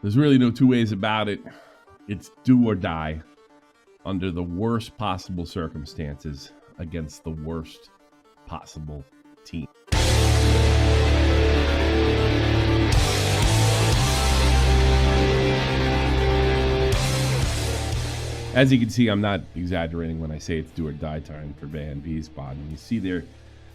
There's really no two ways about it. It's do or die under the worst possible circumstances against the worst possible team. As you can see, I'm not exaggerating when I say it's do or die time for Wehen Wiesbaden. You see they're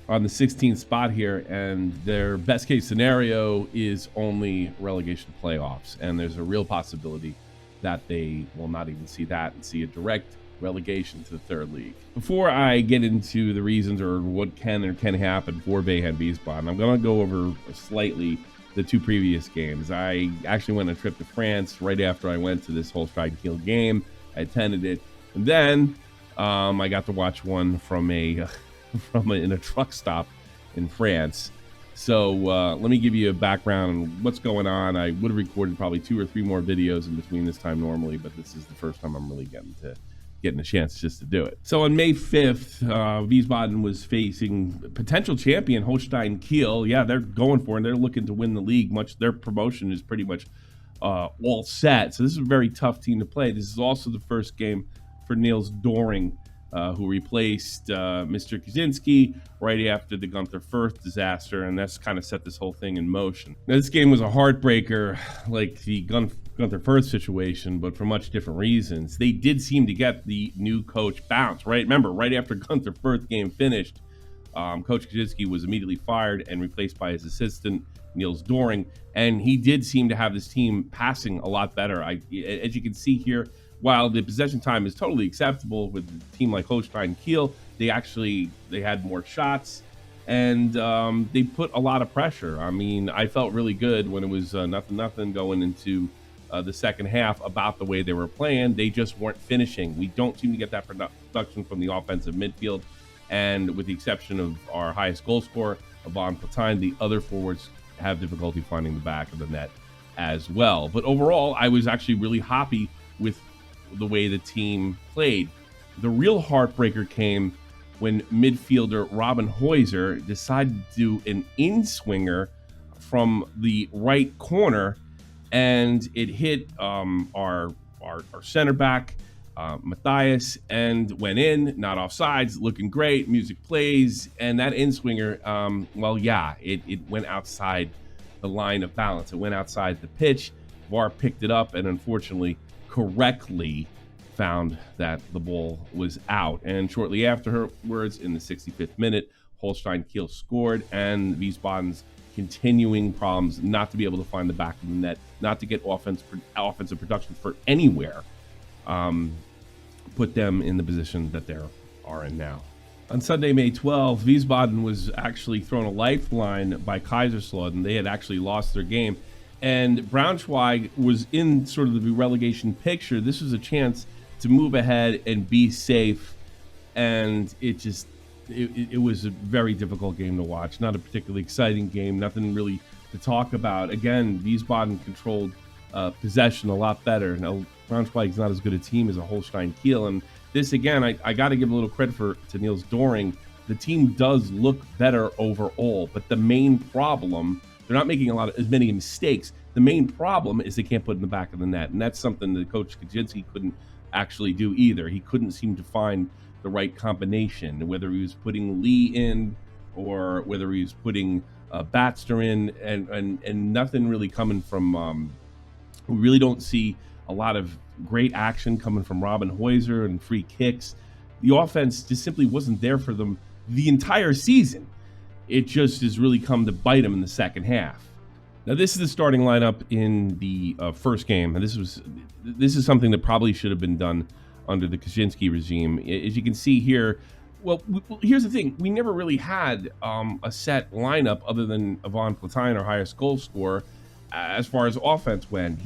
on the 16th spot here, and their best case scenario is only relegation playoffs. And there's a real possibility that they will not even see that and see a direct relegation to the third league. Before I get into the reasons or what can or can happen for Wehen Wiesbaden, I'm going to go over slightly the two previous games. I actually went on a trip to France right after I went to this Holstein Kiel game. I attended it, and then I got to watch one from in a truck stop in France. So let me give you a background on what's going on. I would have recorded probably 2 or 3 more videos in between this time normally, but this is the first time I'm really getting a chance just to do it. So on May 5th, Wiesbaden was facing potential champion Holstein Kiel. Yeah, they're going for it. They're looking to win the league. Their promotion is pretty much all set. So this is a very tough team to play. This is also the first game for Niels Doring, who replaced Mr. Kaczynski right after the Gunther Firth disaster, and that's kind of set this whole thing in motion. Now, this game was a heartbreaker, like the Gunther Firth situation, but for much different reasons. They did seem to get the new coach bounced, right? Remember, right after Gunther Firth game finished, Coach Kaczynski was immediately fired and replaced by his assistant, Niels Doring, and he did seem to have this team passing a lot better. As you can see here, while the possession time is totally acceptable with a team like Holstein Kiel, they had more shots, and they put a lot of pressure. I mean, I felt really good when it was 0-0 going into the second half about the way they were playing. They just weren't finishing. We don't seem to get that production from the offensive midfield, and with the exception of our highest goal scorer, Wehen Wiesbaden, the other forwards have difficulty finding the back of the net as well. But overall, I was actually really happy with the way the team played. The real heartbreaker came when midfielder Robin Heuser decided to do an in-swinger from the right corner, and it hit our center back, Matthias, and went in, not offsides, looking great, music plays, and that in-swinger, it went outside the line of balance. It went outside the pitch. VAR picked it up and unfortunately correctly found that the ball was out. And shortly afterwards, in the 65th minute, Holstein Kiel scored, and Wiesbaden's continuing problems not to be able to find the back of the net, not to get offensive production for anywhere, put them in the position that they are in now. On Sunday, May 12th, Wiesbaden was actually thrown a lifeline by Kaiserslautern. They had actually lost their game, and Braunschweig was in sort of the relegation picture. This was a chance to move ahead and be safe, and it was a very difficult game to watch. Not a particularly exciting game, nothing really to talk about. Again, Wiesbaden controlled possession a lot better. Now, Braunschweig's not as good a team as a Holstein Kiel, and this, again, I got to give a little credit to Niels Doring. The team does look better overall, but the main problem, they're not making as many mistakes. The main problem is they can't put it in the back of the net, and that's something that Coach Kaczynski couldn't actually do either. He couldn't seem to find the right combination, whether he was putting Lee in or whether he was putting Batster in, and nothing really coming from. We really don't see a lot of great action coming from Robin Heuser and free kicks. The offense just simply wasn't there for them the entire season. It just has really come to bite them in the second half. Now, this is the starting lineup in the first game, and this is something that probably should have been done under the Kaczynski regime. As you can see here, well, here's the thing: we never really had a set lineup other than Wehen Wiesbaden, our highest goal scorer, as far as offense went.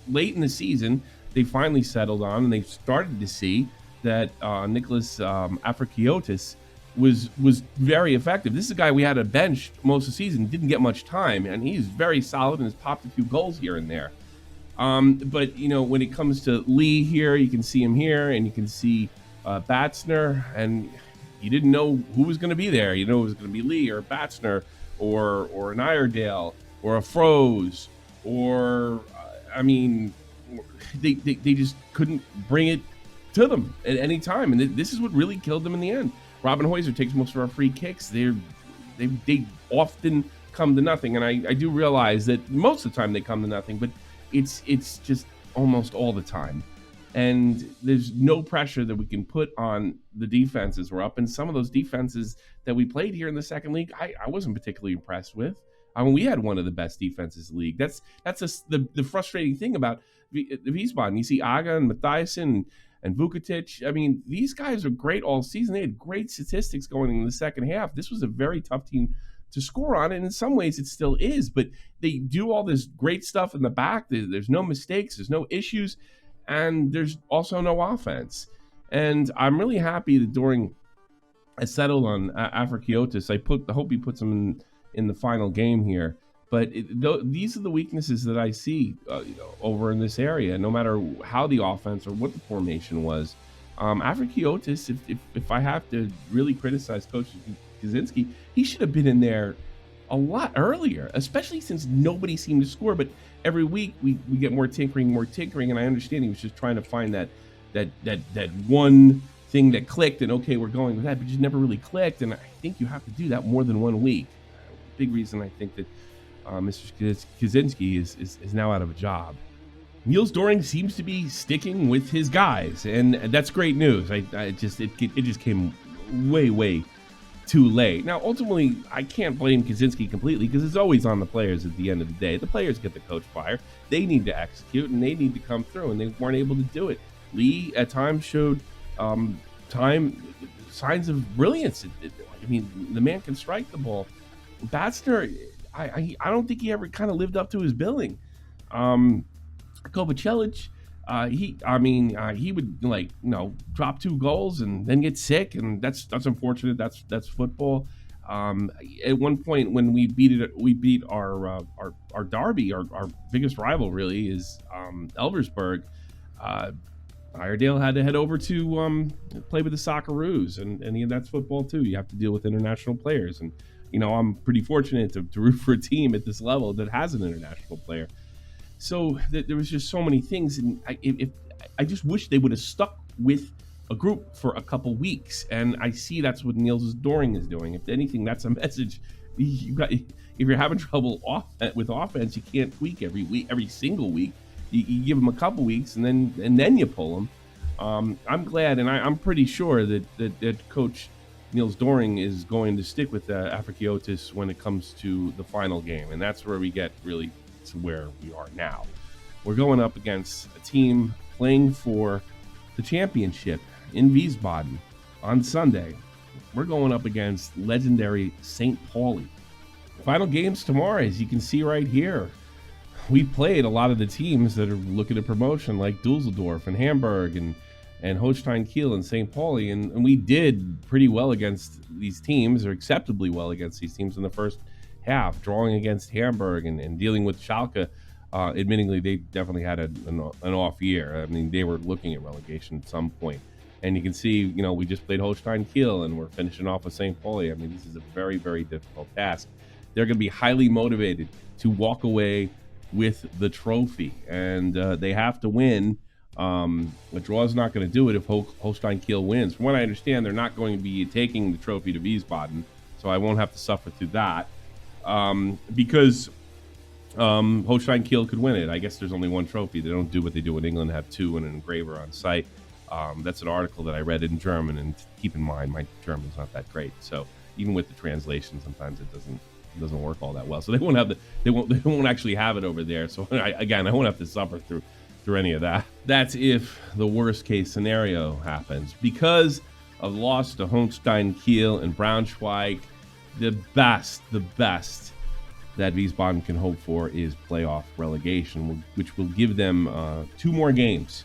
Late in the season, they finally settled on, and they started to see that Nicholas Afrikiotis was very effective. This is a guy we had a bench most of the season, didn't get much time, and he's very solid and has popped a few goals here and there. But, when it comes to Lee here, you can see him here, and you can see Batzner, and you didn't know who was going to be there. You know it was going to be Lee or Batzner or an Iredale or a Froze or I mean, they just couldn't bring it to them at any time, and this is what really killed them in the end. Robin Hoyser takes most of our free kicks. They often come to nothing, and I do realize that most of the time they come to nothing, but it's just almost all the time. And there's no pressure that we can put on the defenses we're up. And some of those defenses that we played here in the second league, I wasn't particularly impressed with. I mean, we had one of the best defenses in the league. That's the frustrating thing about Wiesbaden. You see Aga and Mathiasen and Vukotic. I mean, these guys are great all season. They had great statistics going in the second half. This was a very tough team to score on, and in some ways it still is. But they do all this great stuff in the back. There's no mistakes. There's no issues. And there's also no offense. And I'm really happy that Doring has settled on Afrikiotis. I hope he puts him in the final game here. But these are the weaknesses that I see over in this area, no matter how the offense or what the formation was. Afrikiotis, if I have to really criticize Coach Kaczynski, he should have been in there a lot earlier, especially since nobody seemed to score. But every week we get more tinkering, and I understand he was just trying to find that one thing that clicked, and okay, we're going with that, but just never really clicked. And I think you have to do that more than 1 week. Big reason I think that Mr. Kaczynski is now out of a job. Niels Doring seems to be sticking with his guys, and that's great news. It just came way too late. Now, ultimately, I can't blame Kaczynski completely because it's always on the players at the end of the day. The players get the coach fired. They need to execute, and they need to come through, and they weren't able to do it. Lee, at times, showed signs of brilliance. I mean, the man can strike the ball. Batzner, I don't think he ever kind of lived up to his billing. Kovacevic, he would drop 2 goals and then get sick, and that's unfortunate. That's football. At one point when we beat our derby, our biggest rival really is Elversberg. Iredale had to head over to play with the Socceroos, and that's football too. You have to deal with international players, and I'm pretty fortunate to root for a team at this level that has an international player. So there was just so many things, and I just wish they would have stuck with a group for a couple weeks. And I see that's what Niels Doring is doing. If anything, that's a message. If you're having trouble with offense, you can't tweak every single week. You give them a couple weeks, and then you pull them. I'm glad, and I'm pretty sure that Coach Niels Doring is going to stick with Afrikiotis when it comes to the final game, and that's where we get really to where we are now. We're going up against a team playing for the championship in Wiesbaden on Sunday. We're going up against legendary St. Pauli. Final games tomorrow, as you can see right here. We played a lot of the teams that are looking at promotion, like Dusseldorf and Hamburg and Holstein Kiel and St. Pauli, and we did pretty well against these teams, or acceptably well against these teams in the first half, drawing against Hamburg and dealing with Schalke. Admittingly, they definitely had an off year. I mean, they were looking at relegation at some point. And you can see, we just played Holstein Kiel, and we're finishing off with St. Pauli. I mean, this is a very, very difficult task. They're going to be highly motivated to walk away with the trophy, and they have to win. A draw is not going to do it if Holstein Kiel wins. From what I understand, they're not going to be taking the trophy to Wiesbaden, so I won't have to suffer through that. Because Holstein Kiel could win it. I guess there's only one trophy. They don't do what they do in England, have 2 and an engraver on site. That's an article that I read in German, and keep in mind my German's not that great. So even with the translation, sometimes it doesn't work all that well. So they won't actually have it over there. So I won't have to suffer through any of that. That's if the worst case scenario happens. Because of loss to Holstein Kiel and Braunschweig, the best that Wiesbaden can hope for is playoff relegation, which will give them 2 more games,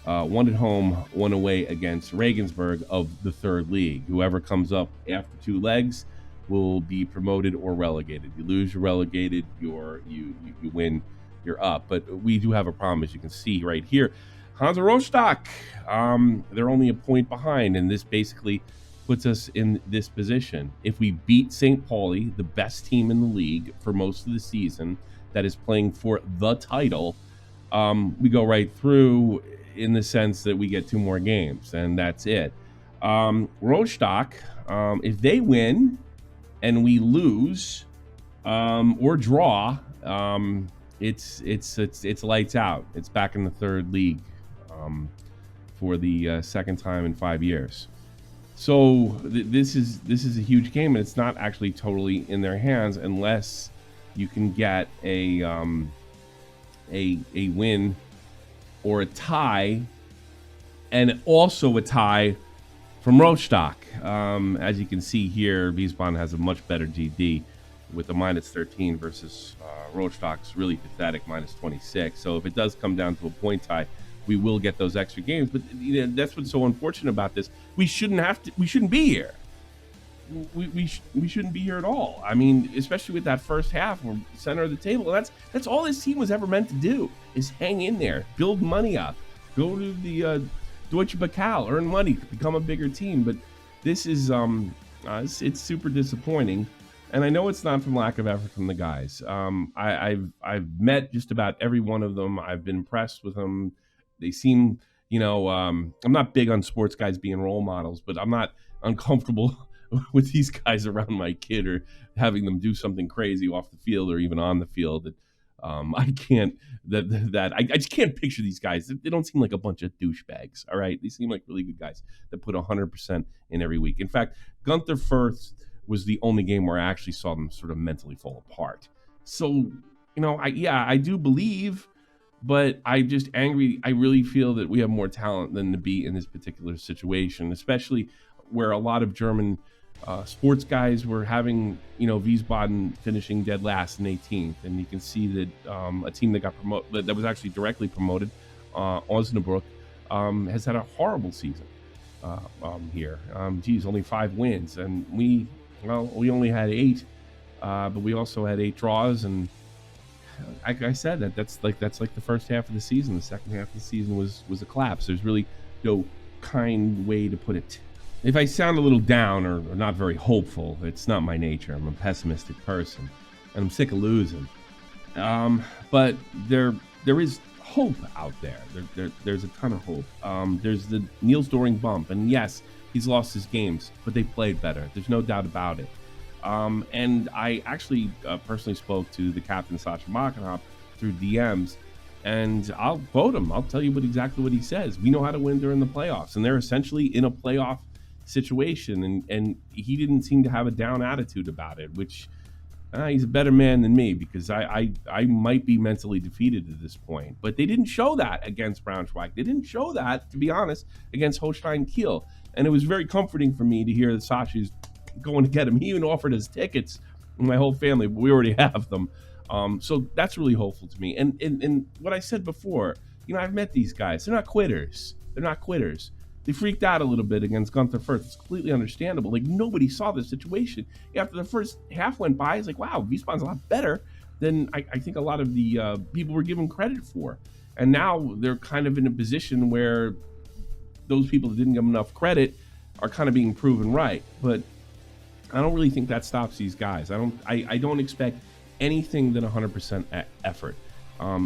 1 at home, 1 away against Regensburg of the 3rd league. Whoever comes up after 2 legs will be promoted or relegated. You lose, you're relegated. You win, you're up. But we do have a problem, as you can see right here. Hansa Rostock, they're only a point behind, and this basically puts us in this position. If we beat St. Pauli, the best team in the league for most of the season, that is playing for the title, We go right through in the sense that we get 2 more games, and that's it. Rostock, if they win and we lose or draw, it's lights out. It's back in the 3rd league for the second time in 5 years. So this is a huge game, and it's not actually totally in their hands unless you can get a win or a tie, and also a tie from Rostock. As you can see here, Wiesbaden has a much better GD with a -13 versus Rostock's really pathetic -26. So if it does come down to a point tie, we will get those extra games. But that's what's so unfortunate about this. We shouldn't be here. We shouldn't be here at all. I mean, especially with that first half, we're center of the table. And that's all this team was ever meant to do, is hang in there, build money up, go to the Deutsche Pokal, earn money, become a bigger team. But this is it's super disappointing. And I know it's not from lack of effort from the guys. I've met just about every one of them. I've been impressed with them. They seem, I'm not big on sports guys being role models, but I'm not uncomfortable with these guys around my kid or having them do something crazy off the field or even on the field. That I just can't picture these guys. They don't seem like a bunch of douchebags. All right, they seem like really good guys that put 100% in every week. In fact, Gunther Fürth was the only game where I actually saw them sort of mentally fall apart. So, I do believe, but I'm just angry. I really feel that we have more talent than to be in this particular situation, especially where a lot of German sports guys were having, Wiesbaden finishing dead last in 18th. And you can see that a team that got promoted, that was actually directly promoted, Osnabrück, has had a horrible season here. Only 5 wins. And we only had 8, but we also had 8 draws. And like I said, that's like the first half of the season. The second half of the season was a collapse. There's really no kind way to put it. If I sound a little down or not very hopeful, it's not my nature. I'm a pessimistic person, and I'm sick of losing. But there is hope out there. There's a ton of hope. There's the Niels Doring bump, and yes, he's lost his games, but they played better. There's no doubt about it. And I actually personally spoke to the captain, Sascha Markenhop, through DMs, and I'll quote him. I'll tell you exactly what he says. We know how to win during the playoffs, and they're essentially in a playoff situation, and he didn't seem to have a down attitude about it, which he's a better man than me, because I might be mentally defeated at this point. But they didn't show that against Braunschweig. They didn't show that, to be honest, against Holstein Kiel. And it was very comforting for me to hear that Sasha's going to get him. He even offered us tickets, my whole family, but we already have them. So that's really hopeful to me. And what I said before, I've met these guys. They're not quitters. They freaked out a little bit against Gunther Fürth. It's completely understandable. Like, nobody saw this situation. After the first half went by, it's like, wow, Wiesbaden's a lot better than I think a lot of the people were given credit for. And now they're kind of in a position where those people that didn't give them enough credit are kind of being proven right. But I don't really think that stops these guys. I don't expect anything than 100% effort.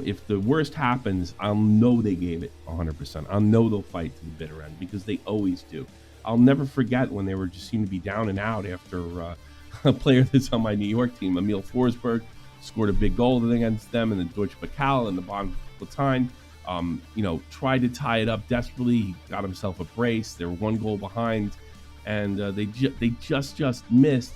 If the worst happens, I'll know they gave it 100%. I'll know they'll fight to the bitter end, because they always do. I'll never forget when they just seemed to be down and out after a player that's on my New York team, Emil Forsberg, scored a big goal against them in the Deutsche Pokal and the Bundesliga. Tried to tie it up desperately. He got himself a brace. They were 1 goal behind, and they just missed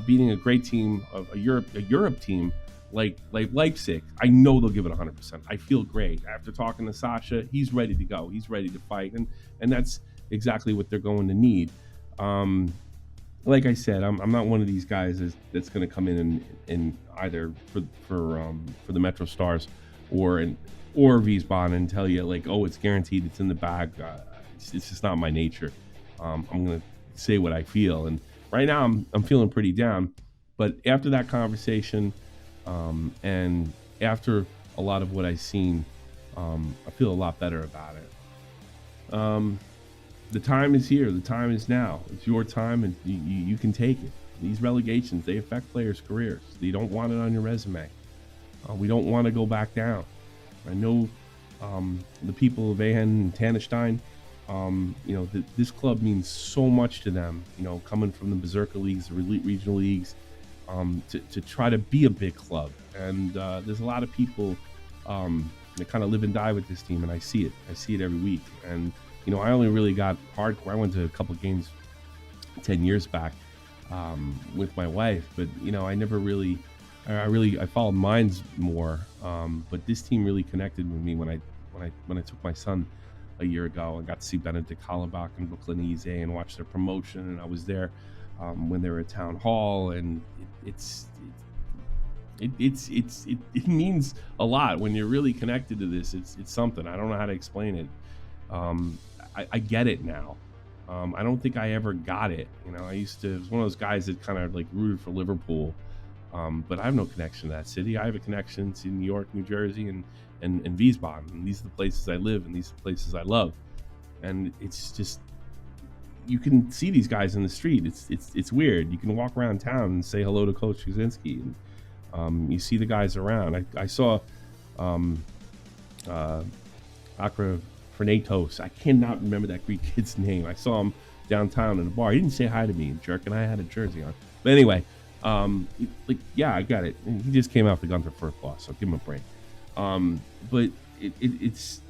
beating a great team, a Europe team like Leipzig. I know they'll give it 100%. I feel great after talking to Sascha. He's ready to go. He's ready to fight, and that's exactly what they're going to need. Like I said, I'm not one of these guys that's going to come in either for the Metro Stars or Wiesbaden and tell you like, oh, it's guaranteed, it's in the bag. It's just not my nature. I'm going to say what I feel, and right now I'm feeling pretty down. But after that conversation, and after a lot of what I've seen, I feel a lot better about it. The time is here. The time is now. It's your time, and you can take it. These relegations, they affect players' careers. You don't want it on your resume. We don't want to go back down. I know the people of Wehen and Tannerstein. This club means so much to them, coming from the Berserker Leagues, the elite regional leagues, to try to be a big club. And there's a lot of people that kind of live and die with this team, and I see it every week. And I only really got hardcore. I went to a couple of games 10 years back with my wife, but I never really I followed mines more, but this team really connected with me when I took my son a year ago. I got to see Benedict Hallenbach and Brooklynese and watch their promotion, and I was there when they were at Town Hall, and it means a lot when you're really connected to this. It's something. I don't know how to explain it. I get it now. I don't think I ever got it. I was one of those guys that kind of like rooted for Liverpool, but I have no connection to that city. I have a connection to New York, New Jersey, and Wiesbaden. And these are the places I live, and these are the places I love. And it's just, you can see these guys in the street. It's weird. You can walk around town and say hello to Coach Kaczynski, and you see the guys around. I saw Akra Fernatos. I cannot remember that Greek kid's name. I saw him downtown in a bar. He didn't say hi to me, jerk, and I had a jersey on. But anyway, I got it. He just came out the Gunther first loss, so give him a break. But it's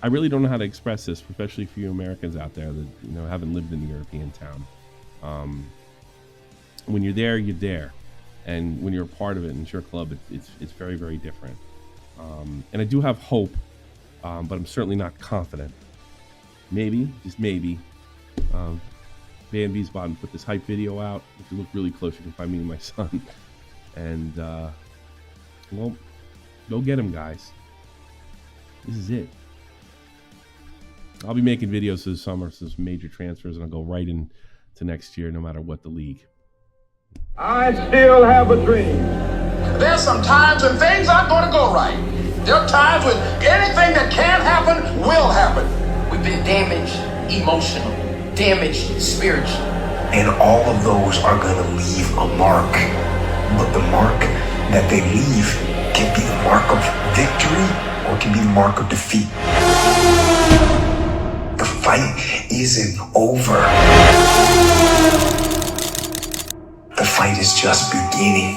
I really don't know how to express this, especially for you Americans out there that haven't lived in a European town. When you're there, you're there, and when you're a part of it and it's your club, it's very, very different. And I do have hope, but I'm certainly not confident. Maybe, just maybe, Wehen Wiesbaden put this hype video out. If you look really close, you can find me and my son. And well, go get him, guys. This is it. I'll be making videos this summer, some major transfers, and I'll go right into next year, no matter what the league. I still have a dream. There's some times when things aren't going to go right. There are times when anything that can happen will happen. We've been damaged emotionally, damaged spiritually. And all of those are going to leave a mark. But the mark that they leave can be the mark of victory or can be the mark of defeat. The fight isn't over. The fight is just beginning.